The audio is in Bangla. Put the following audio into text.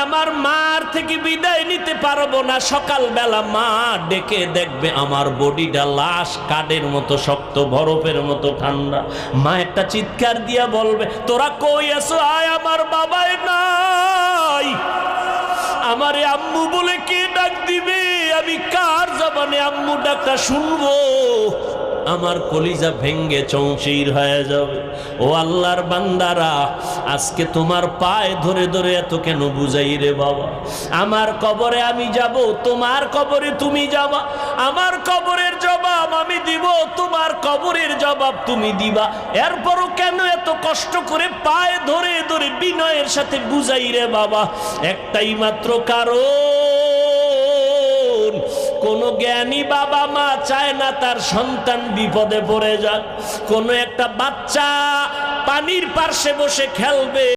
আমার মার থেকে বিদায় নিতে পারবো না। সকালবেলা মা ডেকে দেখবে আমার বডিটা লাশ কাঠের মতো শক্ত, বরফের মতো ঠান্ডা। মা একটা চিৎকার দিয়া বলবে, তোরা কই আছো? আয়, আমার বাবাই নাই। আমারে আম্মু বলে কে ডাক দিবে? আমি কার জবানে আম্মু ডাকটা শুনবো? আমার কলিজা ভেঙ্গে চৌচির হয়ে যাবে। ও আল্লাহর বান্দারা, আজকে তোমার পায়ে ধরে ধরে এত কেন বুঝাই রে বাবা? আমার কবরে আমি যাব, তোমার কবরে তুমি যাবা। আমার কবরের জবাব আমি দিব, তোমার কবরের জবাব তুমি দিবা। এরপরও কেন এত কষ্ট করে পায়ে ধরে ধরে বিনয়ের সাথে বুঝাই রে বাবা? একটাই মাত্র কারণ, কোন জ্ঞানী বাবা মা চায় না তার সন্তান বিপদে পড়ে যাক। কোন একটা বাচ্চা পানির পার্শ্বে বসে খেলবে,